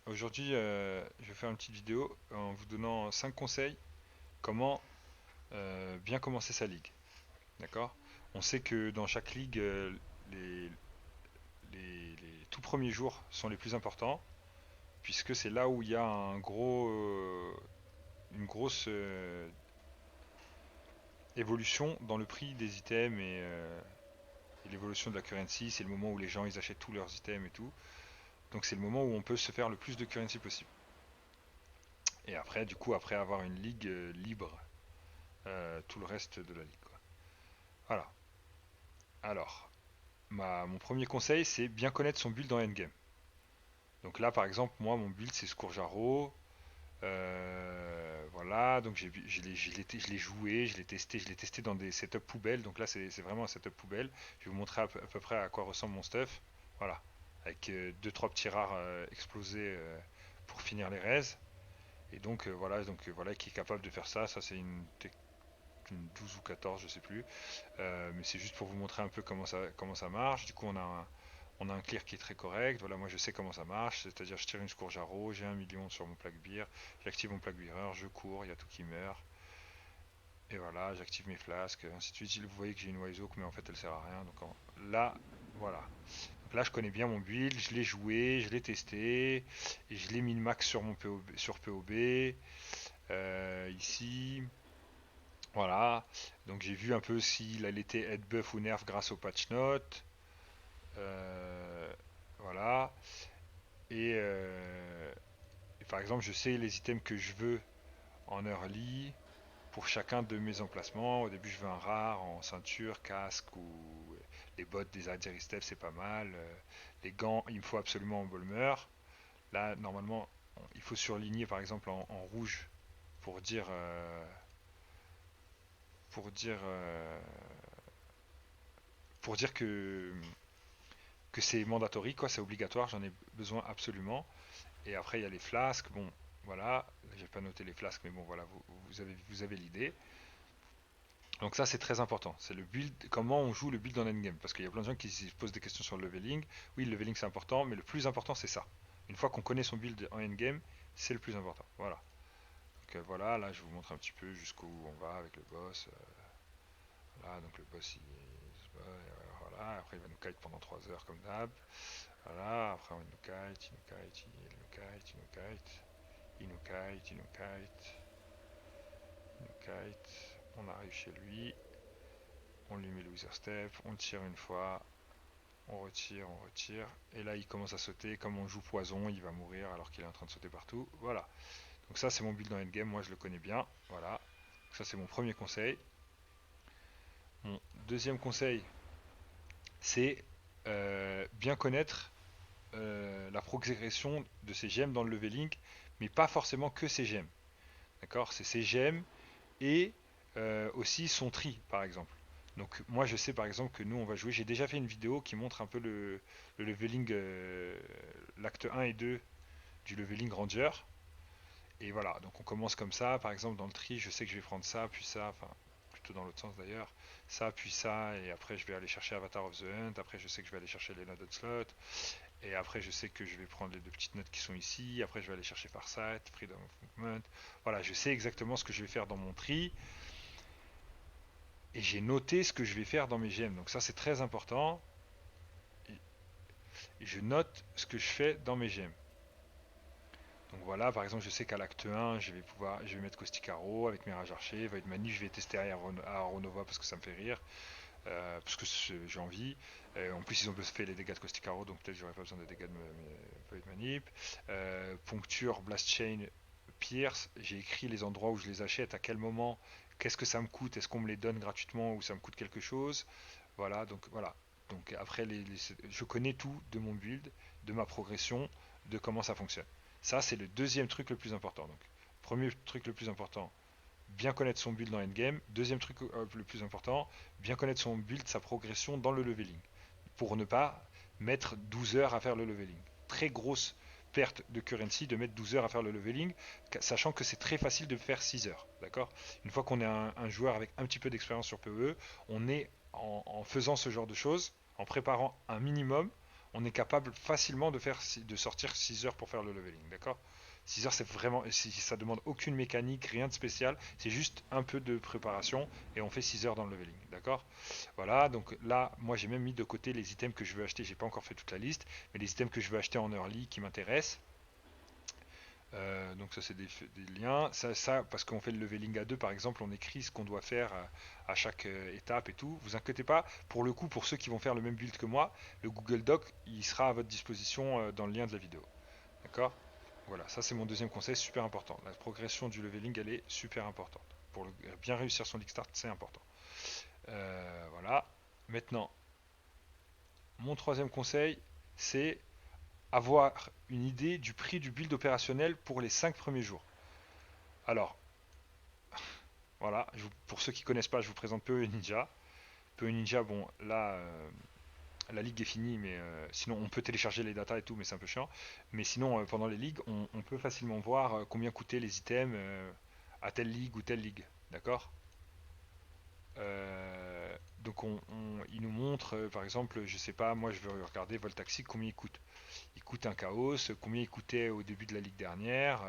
Aujourd'hui, je vais faire une petite vidéo en vous donnant 5 conseils comment bien commencer sa ligue. D'accord? On sait que dans chaque ligue, les, les tout premiers jours sont les plus importants, puisque c'est là où il y a une grosse évolution dans le prix des items et l'évolution de la currency. C'est le moment où les gens ils achètent tous leurs items et tout. Donc c'est le moment où on peut se faire le plus de currency possible. Et après, du coup, après avoir une ligue libre, tout le reste de la ligue, quoi. Voilà. Alors, mon premier conseil, c'est bien connaître son build en endgame. Donc là, par exemple, moi, mon build, c'est Scourgearo. Voilà, donc je l'ai joué, je l'ai testé dans des setups poubelles. Donc là, c'est vraiment un setup poubelle. Je vais vous montrer à peu près à quoi ressemble mon stuff. Voilà, avec deux trois petits rares explosés pour finir les raises. Et donc voilà, qui est capable de faire ça. Ça, c'est une 12 ou 14, je sais plus. Mais c'est juste pour vous montrer un peu comment ça marche. Du coup, on a un clear qui est très correct. Voilà, moi je sais comment ça marche. C'est-à-dire, je tire une scourge à roue, j'ai 1 million sur mon plaque beer, j'active mon plaque bearer, je cours, il y a tout qui meurt. Et voilà, j'active mes flasques, ainsi de suite. Vous voyez que j'ai une Wiseoak, mais en fait elle sert à rien. Là, voilà. Donc là, je connais bien mon build, je l'ai joué, je l'ai testé, et je l'ai mis le max sur mon POB, sur POB. Ici, voilà. Donc j'ai vu un peu s'il allait été head buff ou nerf grâce au patch note. Euh, voilà. Et, euh, et par exemple, je sais les items que je veux en early pour chacun de mes emplacements. Au début, je veux un rare en ceinture, casque ou les bottes des Step, c'est pas mal. Les gants, il me faut absolument en Bolmer. Là, normalement, il faut surligner par exemple en rouge pour dire pour dire euh, pour dire que c'est mandatory, quoi, c'est obligatoire, j'en ai besoin absolument. Et après, il y a les flasques. Bon, voilà, j'ai pas noté les flasques, mais bon, voilà, vous avez l'idée. Donc ça, c'est très important. C'est le build, comment on joue le build en endgame. Parce qu'il y a plein de gens qui se posent des questions sur le leveling. Oui, le leveling c'est important, mais le plus important c'est ça. Une fois qu'on connaît son build en endgame, c'est le plus important. Voilà. Donc voilà, là je vous montre un petit peu jusqu'où on va avec le boss. Voilà, donc le boss voilà, après il va nous kite pendant 3 heures comme d'hab. Voilà, après on nous kite, il nous kite, il nous kite, il nous kite. Il nous kite, il nous kite, il nous kite. On arrive chez lui, on lui met le Wither Step, on tire une fois, on retire. Et là, il commence à sauter. Comme on joue poison, il va mourir alors qu'il est en train de sauter partout. Voilà. Donc ça, c'est mon build dans endgame. Moi, je le connais bien. Voilà. Donc ça, c'est mon premier conseil. Mon deuxième conseil, c'est bien connaître la progression de ses gemmes dans le leveling, mais pas forcément que ses gemmes. D'accord? C'est ses gemmes et aussi son tri, par exemple. Donc moi je sais par exemple que nous on va jouer, j'ai déjà fait une vidéo qui montre un peu le leveling, l'acte 1 et 2 du leveling ranger. Et voilà, donc on commence comme ça, par exemple dans le tri, je sais que je vais prendre ça, puis ça, enfin plutôt dans l'autre sens d'ailleurs, ça, puis ça, et après je vais aller chercher Avatar of the Hunt, après je sais que je vais aller chercher les notes slot, et après je sais que je vais prendre les deux petites notes qui sont ici, après je vais aller chercher Farsight, Freedom of Movement, voilà, je sais exactement ce que je vais faire dans mon tri, et j'ai noté ce que je vais faire dans mes gemmes. Donc ça c'est très important. Et je note ce que je fais dans mes gemmes. Donc voilà, par exemple, je sais qu'à l'acte 1, je vais mettre Caustic Arrow avec mes rages archers, Void Mani, je vais tester à Aronova parce que ça me fait rire, parce que j'ai envie. En plus, ils ont fait les dégâts de Caustic Arrow, donc peut-être j'aurais pas besoin des dégâts de Void Manip. Poncture, Blast Chain, Pierce, j'ai écrit les endroits où je les achète, à quel moment, qu'est-ce que ça me coûte, est-ce qu'on me les donne gratuitement ou ça me coûte quelque chose. Voilà, donc voilà. Donc après, je connais tout de mon build, de ma progression, de comment ça fonctionne. Ça, c'est le deuxième truc le plus important. Donc, premier truc le plus important, bien connaître son build dans endgame. Deuxième truc le plus important, bien connaître son build, sa progression dans le leveling. Pour ne pas mettre 12 heures à faire le leveling. Très grosse perte de currency de mettre 12 heures à faire le leveling, sachant que c'est très facile de faire 6 heures. D'accord. Une fois qu'on est un joueur avec un petit peu d'expérience sur PoE, on est en faisant ce genre de choses, en préparant un minimum, on est capable facilement de sortir 6 heures pour faire le leveling, d'accord? 6 heures, c'est vraiment, ça demande aucune mécanique, rien de spécial, c'est juste un peu de préparation et on fait 6 heures dans le leveling, d'accord? Voilà, donc là, moi j'ai même mis de côté les items que je veux acheter, j'ai pas encore fait toute la liste, mais les items que je veux acheter en early qui m'intéressent. Donc ça c'est des liens. Parce qu'on fait le leveling à deux, par exemple, on écrit ce qu'on doit faire à chaque étape et tout. Vous inquiétez pas, pour le coup, pour ceux qui vont faire le même build que moi, le Google Doc, il sera à votre disposition dans le lien de la vidéo. D'accord? Voilà, ça c'est mon deuxième conseil, super important. La progression du leveling, elle est super importante. Pour bien réussir son league start, c'est important. Voilà. Maintenant, mon troisième conseil, c'est avoir une idée du prix du build opérationnel pour les 5 premiers jours. Alors, voilà, pour ceux qui ne connaissent pas, je vous présente PoE Ninja. PoE Ninja, bon, là, la ligue est finie, mais sinon, on peut télécharger les datas et tout, mais c'est un peu chiant. Mais sinon, pendant les ligues, on peut facilement voir combien coûtaient les items à telle ligue ou telle ligue. D'accord? Donc, il nous montre, par exemple, je sais pas, moi, je veux regarder Voltaxi, combien il coûte. Il coûte un chaos, combien il coûtait au début de la ligue dernière.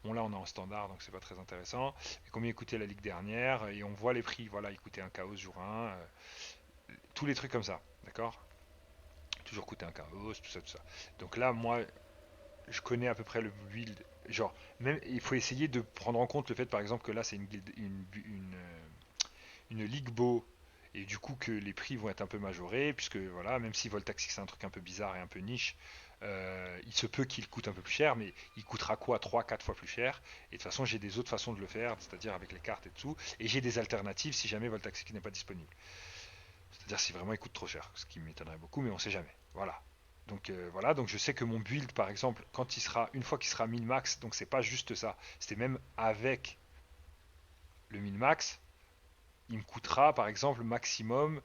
Bon là on est en standard donc c'est pas très intéressant. Et combien il coûtait la ligue dernière et on voit les prix. Voilà, il coûtait un chaos jour 1, tous les trucs comme ça, d'accord? Toujours coûter un chaos, tout ça, tout ça. Donc là moi je connais à peu près le build. Genre, même il faut essayer de prendre en compte le fait par exemple que là c'est une ligue beau et du coup que les prix vont être un peu majorés puisque voilà, même si Voltaxi c'est un truc un peu bizarre et un peu niche, il se peut qu'il coûte un peu plus cher, mais il coûtera quoi 3 4 fois plus cher. Et de toute façon, j'ai des autres façons de le faire, c'est-à-dire avec les cartes et tout. Et j'ai des alternatives si jamais Voltaxi n'est pas disponible. C'est-à-dire si vraiment il coûte trop cher, ce qui m'étonnerait beaucoup, mais on sait jamais. Voilà. Donc voilà, donc je sais que mon build, par exemple, quand il sera, une fois qu'il sera min-max, donc c'est pas juste ça, c'était même avec le min-max, il me coûtera par exemple maximum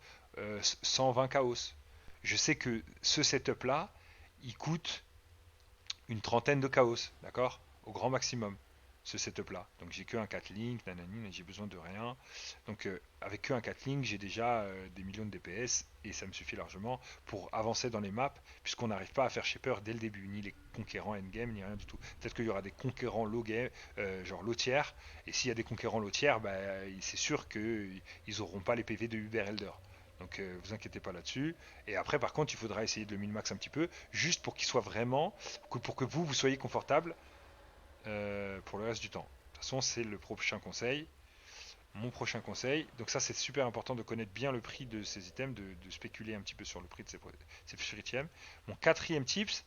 120 chaos. Je sais que ce setup là, il coûte une trentaine de chaos, d'accord? Au grand maximum, ce setup-là. Donc j'ai que un 4 link, nanani, j'ai besoin de rien. Donc avec que un 4 link, j'ai déjà des millions de DPS et ça me suffit largement pour avancer dans les maps, puisqu'on n'arrive pas à faire shaper dès le début, ni les conquérants endgame, ni rien du tout. Peut-être qu'il y aura des conquérants low game, genre low tier, et s'il y a des conquérants low tier, bah, c'est sûr qu'ils n'auront pas les PV de Uber Elder. Donc vous inquiétez pas là-dessus. Et après, par contre, il faudra essayer de le min-max un petit peu, juste pour qu'il soit vraiment pour que vous soyez confortable pour le reste du temps. De toute façon, c'est le prochain conseil. Mon prochain conseil, donc ça c'est super important de connaître bien le prix de ces items, de spéculer un petit peu sur le prix de ces free items. Mon quatrième tips,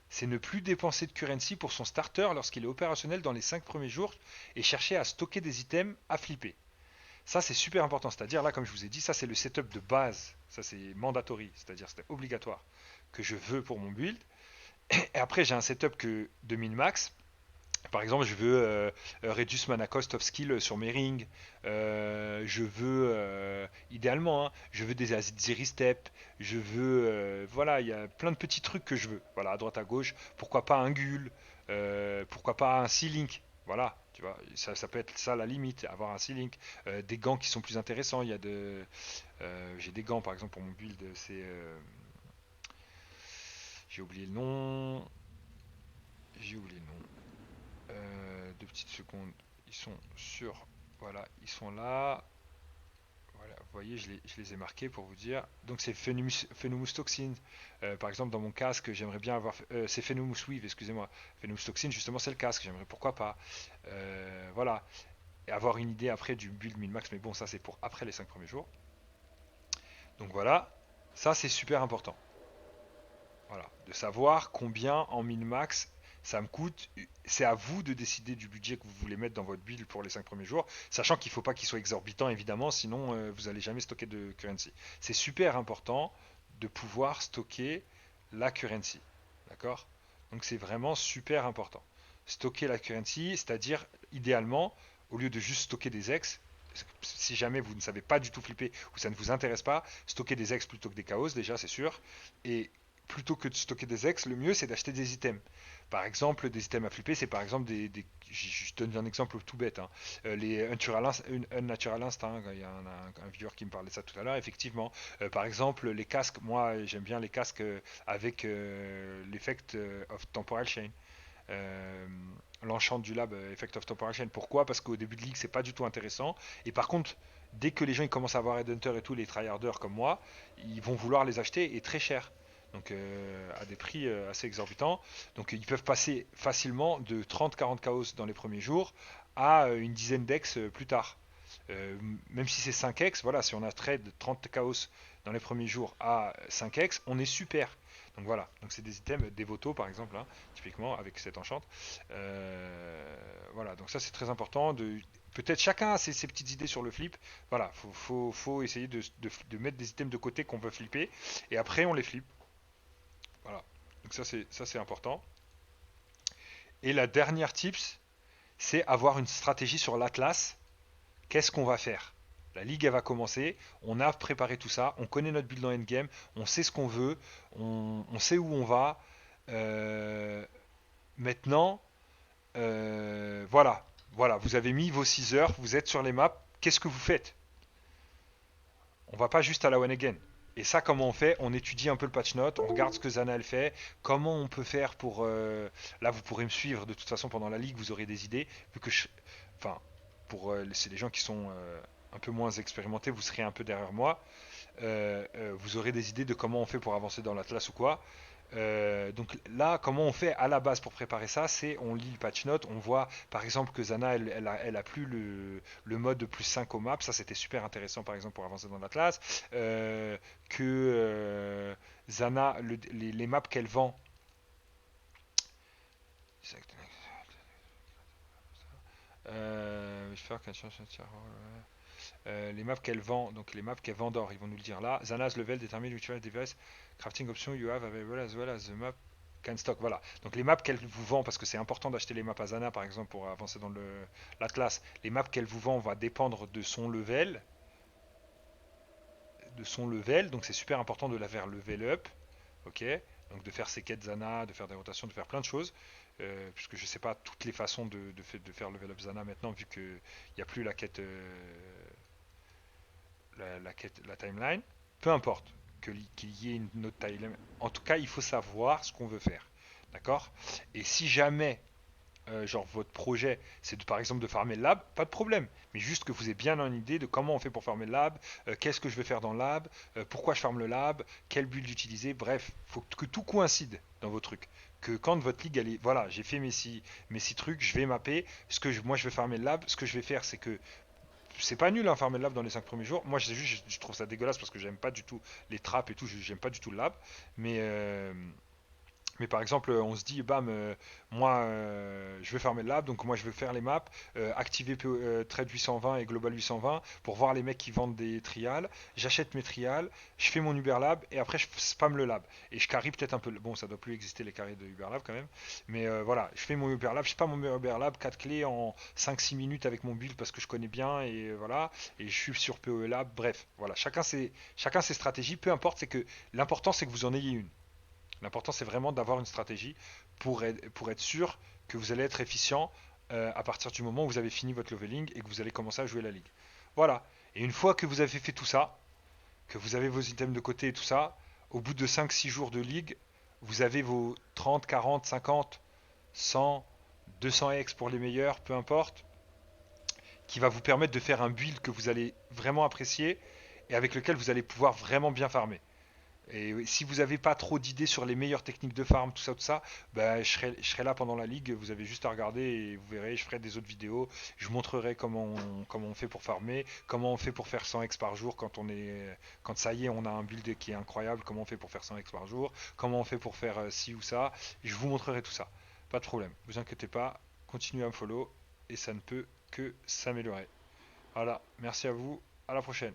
c'est ne plus dépenser de currency pour son starter lorsqu'il est opérationnel dans les 5 premiers jours et chercher à stocker des items à flipper. Ça c'est super important, c'est-à-dire là comme je vous ai dit, ça c'est le setup de base, ça c'est mandatory, c'est-à-dire c'est obligatoire que je veux pour mon build. Et après j'ai un setup de min-max. Par exemple, je veux Reduce Mana Cost of Skill sur mes rings. Je veux, idéalement, hein, je veux des Aziri Step. Je veux, voilà, il y a plein de petits trucs que je veux. Voilà, à droite, à gauche. Pourquoi pas un Gul? Pourquoi pas un Sea-Link? Voilà, tu vois, ça peut être ça la limite, avoir un Sea-Link. Des gants qui sont plus intéressants. J'ai des gants, par exemple, pour mon build. J'ai oublié le nom. J'ai oublié le nom. 2 petites secondes. Ils sont sur. Voilà, ils sont là. Voilà, vous voyez, je les ai marqués pour vous dire. Donc c'est Phenomous Toxin. Par exemple, dans mon casque, j'aimerais bien avoir. C'est Phenomous Weave, excusez-moi. Phenomous Toxin, justement, c'est le casque. J'aimerais pourquoi pas. Voilà. Et avoir une idée après du build min-max. Mais bon, ça c'est pour après les 5 premiers jours. Donc voilà. Ça c'est super important. Voilà, de savoir combien en min-max ça me coûte. C'est à vous de décider du budget que vous voulez mettre dans votre build pour les 5 premiers jours, sachant qu'il ne faut pas qu'il soit exorbitant évidemment, sinon vous n'allez jamais stocker de currency. C'est super important de pouvoir stocker la currency. D'accord? Donc c'est vraiment super important. Stocker la currency, c'est-à-dire idéalement, au lieu de juste stocker des ex, si jamais vous ne savez pas du tout flipper ou ça ne vous intéresse pas, stocker des ex plutôt que des chaos déjà, c'est sûr. Et plutôt que de stocker des ex, le mieux c'est d'acheter des items. Par exemple, des items à flipper, c'est par exemple je donne un exemple tout bête, hein. Les Unnatural Instinct, hein, il y a un viewer qui me parlait de ça tout à l'heure, effectivement. Par exemple, les casques, moi j'aime bien les casques avec l'effect of Temporal Chain. Euh, L'enchant du lab Effect of Temporal Chain. Pourquoi? Parce qu'au début de ligue, c'est pas du tout intéressant. Et par contre, dès que les gens ils commencent à avoir Headhunter et tous les tryharders comme moi, ils vont vouloir les acheter et très cher. Donc à des prix assez exorbitants. Donc ils peuvent passer facilement de 30-40 chaos dans les premiers jours à une dizaine d'ex plus tard. Même si c'est 5x, voilà, si on a trade 30 chaos dans les premiers jours à 5x, on est super. Donc voilà, donc c'est des items, des votos par exemple, hein, typiquement avec cette enchante. Voilà, donc ça c'est très important. Peut-être chacun a ses petites idées sur le flip. Voilà, faut essayer de mettre des items de côté qu'on veut flipper et après on les flip. Voilà, donc ça c'est important. Et la dernière tips, c'est avoir une stratégie sur l'Atlas. Qu'est-ce qu'on va faire? La ligue elle va commencer, on a préparé tout ça, on connaît notre build en endgame, on sait ce qu'on veut, on sait où on va. Euh, Maintenant, voilà, voilà, vous avez mis vos 6 heures, vous êtes sur les maps, qu'est-ce que vous faites? On va pas juste à la one again. Et ça, comment on fait? On étudie un peu le patch note, on regarde ce que Zana elle fait, comment on peut faire pour. Là, vous pourrez me suivre de toute façon pendant la ligue, vous aurez des idées, vu que enfin, pour c'est les gens qui sont un peu moins expérimentés, vous serez un peu derrière moi. Vous aurez des idées de comment on fait pour avancer dans l'Atlas ou quoi. Donc là, comment on fait à la base pour préparer ça? C'est on lit le patch note, on voit par exemple que Zana elle a plus le mode de plus 5 au map, ça c'était super intéressant par exemple pour avancer dans l'Atlas. Que Zana, les maps qu'elle vend, les maps qu'elle vend, donc les maps qu'elle vend d'or, ils vont nous le dire là. Zana's level determine which device crafting option you have available as well as the map can stock. Voilà. Donc les maps qu'elle vous vend, parce que c'est important d'acheter les maps à Zana par exemple pour avancer dans l'Atlas. Les maps qu'elle vous vend va dépendre de son level, donc c'est super important de la faire level up, ok. Donc de faire ses quêtes Zana, de faire des rotations, de faire plein de choses. Puisque je ne sais pas toutes les façons de faire level up Zana maintenant, vu qu'il n'y a plus la quête la timeline, peu importe qu'il y ait une autre timeline. En tout cas, il faut savoir ce qu'on veut faire. D'accord? Et si jamais, genre, votre projet, c'est par exemple de farmer le lab, pas de problème. Mais juste que vous ayez bien une idée de comment on fait pour farmer le lab, qu'est-ce que je vais faire dans le lab, pourquoi je farme le lab, quel build utiliser. Bref, il faut que tout coïncide dans vos trucs. Que quand votre ligue, elle est, voilà, j'ai fait mes six trucs, je vais mapper. Moi, je vais farmer le lab. Ce que je vais faire, c'est que c'est pas nul, hein, farmer le lab dans les 5 premiers jours. Moi, je trouve ça dégueulasse parce que j'aime pas du tout les trappes et tout, j'aime pas du tout le lab. Mais, euh, mais par exemple, on se dit, bam, moi, je vais farmer le lab, donc moi, je vais faire les maps, activer Trade 820 et Global 820 pour voir les mecs qui vendent des trials. J'achète mes trials, je fais mon Uber Lab et après, je spam le lab. Et je carry peut-être un peu. Bon, ça doit plus exister les carrés de Uber Lab quand même. Mais voilà, je fais mon Uber Lab, je spam mon Uber Lab, 4 clés en 5-6 minutes avec mon build parce que je connais bien et voilà. Et je suis sur PoE Lab. Bref, voilà, chacun ses stratégies, peu importe, c'est que l'important, c'est que vous en ayez une. L'important, c'est vraiment d'avoir une stratégie pour être sûr que vous allez être efficient à partir du moment où vous avez fini votre leveling et que vous allez commencer à jouer la ligue. Voilà. Et une fois que vous avez fait tout ça, que vous avez vos items de côté et tout ça, au bout de 5-6 jours de ligue, vous avez vos 30, 40, 50, 100, 200 X pour les meilleurs, peu importe, qui va vous permettre de faire un build que vous allez vraiment apprécier et avec lequel vous allez pouvoir vraiment bien farmer. Et si vous n'avez pas trop d'idées sur les meilleures techniques de farm, tout ça, bah, je serai là pendant la ligue. Vous avez juste à regarder et vous verrez. Je ferai des autres vidéos. Je vous montrerai comment on fait pour farmer, comment on fait pour faire 100 x par jour quand ça y est, on a un build qui est incroyable. Comment on fait pour faire 100 x par jour, comment on fait pour faire ci ou ça. Je vous montrerai tout ça. Pas de problème. Vous inquiétez pas. Continuez à me follow et ça ne peut que s'améliorer. Voilà. Merci à vous. À la prochaine.